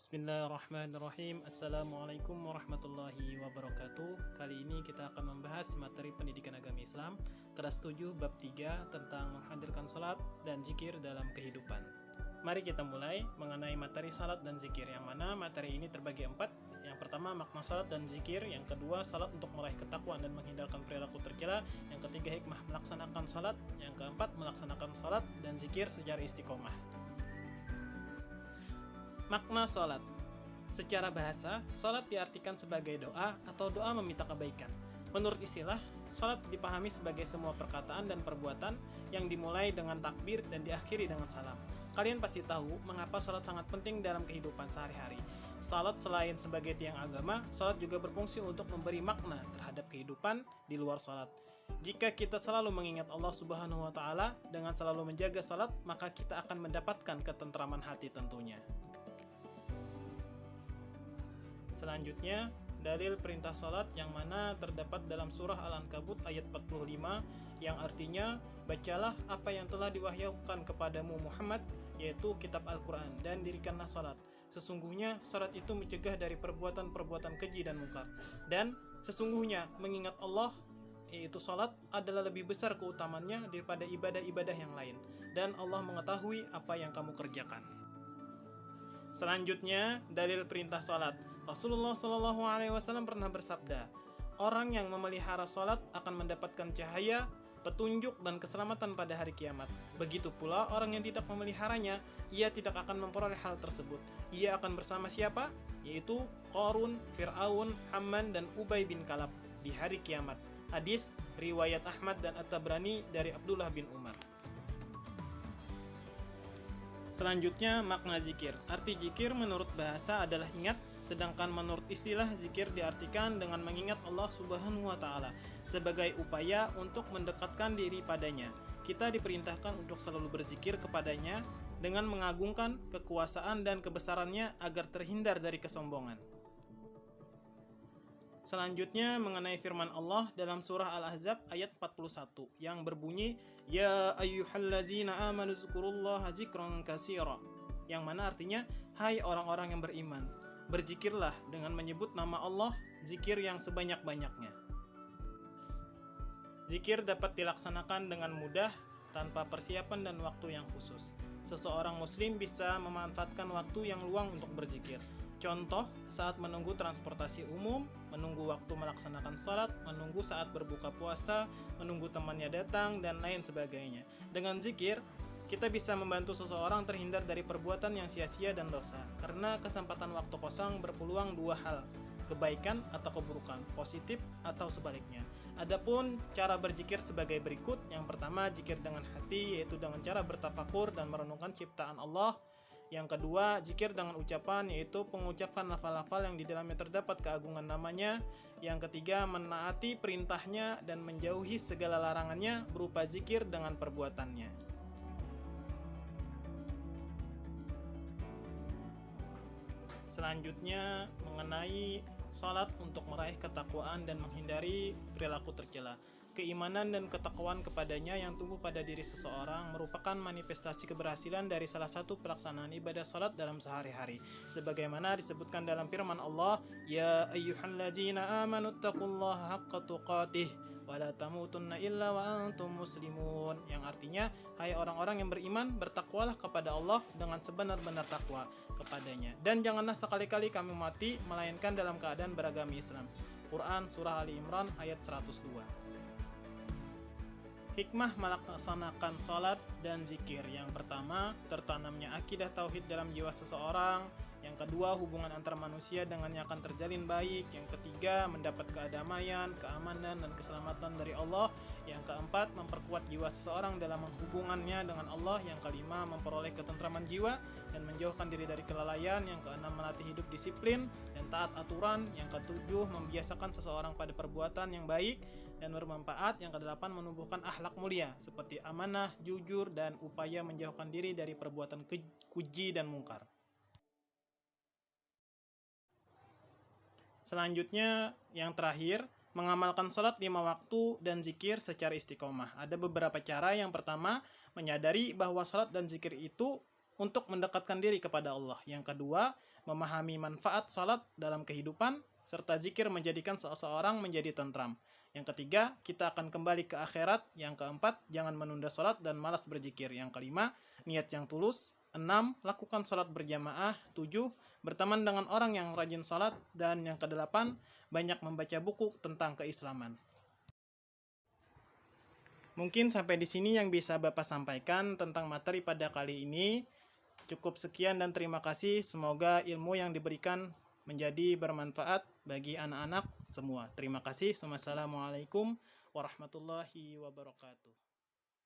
Bismillahirrahmanirrahim. Assalamualaikum warahmatullahi wabarakatuh. Kali ini kita akan membahas materi pendidikan agama Islam kelas 7 bab 3 tentang menghadirkan salat dan zikir dalam kehidupan. Mari kita mulai mengenai materi salat dan zikir, yang mana materi ini terbagi 4. Yang pertama, makna salat dan zikir. Yang kedua, salat untuk meraih ketakwaan dan menghindarkan perilaku tercela. Yang ketiga, hikmah melaksanakan salat. Yang keempat, melaksanakan salat dan zikir secara istiqomah. Makna salat. Secara bahasa, salat diartikan sebagai doa atau doa meminta kebaikan. Menurut istilah, salat dipahami sebagai semua perkataan dan perbuatan yang dimulai dengan takbir dan diakhiri dengan salam. Kalian pasti tahu mengapa salat sangat penting dalam kehidupan sehari-hari. Salat selain sebagai tiang agama, salat juga berfungsi untuk memberi makna terhadap kehidupan di luar salat. Jika kita selalu mengingat Allah Subhanahu wa Ta'ala dengan selalu menjaga salat, maka kita akan mendapatkan ketentraman hati tentunya. Selanjutnya, dalil perintah salat yang mana terdapat dalam surah Al-Ankabut ayat 45 yang artinya, bacalah apa yang telah diwahyukan kepadamu Muhammad, yaitu kitab Al-Quran, dan dirikanlah salat. Sesungguhnya salat itu mencegah dari perbuatan-perbuatan keji dan mungkar. Dan sesungguhnya mengingat Allah, yaitu salat, adalah lebih besar keutamannya daripada ibadah-ibadah yang lain. Dan Allah mengetahui apa yang kamu kerjakan. Selanjutnya, dalil perintah salat. Rasulullah SAW pernah bersabda, orang yang memelihara salat akan mendapatkan cahaya, petunjuk, dan keselamatan pada hari kiamat. Begitu pula orang yang tidak memeliharanya, ia tidak akan memperoleh hal tersebut. Ia akan bersama siapa? Yaitu Qarun, Fir'aun, Haman, dan Ubay bin Kalab di hari kiamat. Hadis riwayat Ahmad dan At-Tabrani dari Abdullah bin Umar. Selanjutnya, makna zikir. Arti zikir menurut bahasa adalah ingat, sedangkan menurut istilah zikir diartikan dengan mengingat Allah Subhanahu wa Ta'ala sebagai upaya untuk mendekatkan diri padanya. Kita diperintahkan untuk selalu berzikir kepadanya dengan mengagungkan kekuasaan dan kebesarannya agar terhindar dari kesombongan. Selanjutnya mengenai firman Allah dalam surah Al-Ahzab ayat 41 yang berbunyi, Ya ayyuhalladzina amanu zkurullaha zikran katsira, yang mana artinya, hai orang-orang yang beriman, berzikirlah dengan menyebut nama Allah, zikir yang sebanyak-banyaknya. Zikir dapat dilaksanakan dengan mudah tanpa persiapan dan waktu yang khusus. Seseorang muslim bisa memanfaatkan waktu yang luang untuk berzikir. Contoh, saat menunggu transportasi umum, menunggu waktu melaksanakan salat, menunggu saat berbuka puasa, menunggu temannya datang, dan lain sebagainya. Dengan zikir, kita bisa membantu seseorang terhindar dari perbuatan yang sia-sia dan dosa. Karena kesempatan waktu kosong berpeluang dua hal, kebaikan atau keburukan, positif atau sebaliknya. Adapun cara berzikir sebagai berikut. Yang pertama, zikir dengan hati, yaitu dengan cara bertafakur dan merenungkan ciptaan Allah. Yang kedua, zikir dengan ucapan, yaitu pengucapan lafal-lafal yang di dalamnya terdapat keagungan namanya. Yang ketiga, menaati perintahnya dan menjauhi segala larangannya berupa zikir dengan perbuatannya. Selanjutnya, mengenai salat untuk meraih ketakwaan dan menghindari perilaku tercela. Keimanan dan ketakwaan kepadanya yang tumbuh pada diri seseorang merupakan manifestasi keberhasilan dari salah satu pelaksanaan ibadah salat dalam sehari-hari. Sebagaimana disebutkan dalam firman Allah, Ya ayyuhalladzina amanu taqullaha haqqa tuqatih wa la tamutunna illa wa antum muslimun, yang artinya, hai orang-orang yang beriman, bertakwalah kepada Allah dengan sebenar-benar takwa kepadanya, dan janganlah sekali-kali kamu mati melainkan dalam keadaan beragama Islam. Quran Surah Ali Imran ayat 102. Hikmah melaksanakan salat dan zikir. Yang pertama, tertanamnya akidah tauhid dalam jiwa seseorang. Yang kedua, hubungan antar manusia dengannya akan terjalin baik. Yang ketiga, mendapat kedamaian, keamanan, dan keselamatan dari Allah. Yang keempat, memperkuat jiwa seseorang dalam hubungannya dengan Allah. Yang kelima, memperoleh ketentraman jiwa dan menjauhkan diri dari kelalaian. Yang keenam, melatih hidup disiplin dan taat aturan. Yang ketujuh, membiasakan seseorang pada perbuatan yang baik dan bermanfaat. Yang kedelapan, menumbuhkan akhlak mulia seperti amanah, jujur, dan upaya menjauhkan diri dari perbuatan keji dan mungkar. Selanjutnya, yang terakhir, mengamalkan salat 5 waktu dan zikir secara istiqomah. Ada beberapa cara. Yang pertama, menyadari bahwa salat dan zikir itu untuk mendekatkan diri kepada Allah. Yang kedua, memahami manfaat salat dalam kehidupan, serta zikir menjadikan seseorang menjadi tentram. Yang ketiga, kita akan kembali ke akhirat. Yang keempat, jangan menunda salat dan malas berzikir. Yang kelima, niat yang tulus. 6. Lakukan salat berjamaah. 7. Berteman dengan orang yang rajin salat. Dan yang kedelapan, banyak membaca buku tentang keislaman. Mungkin sampai di sini yang bisa Bapak sampaikan tentang materi pada kali ini. Cukup sekian dan terima kasih. Semoga ilmu yang diberikan menjadi bermanfaat bagi anak-anak semua. Terima kasih. Wassalamualaikum warahmatullahi wabarakatuh.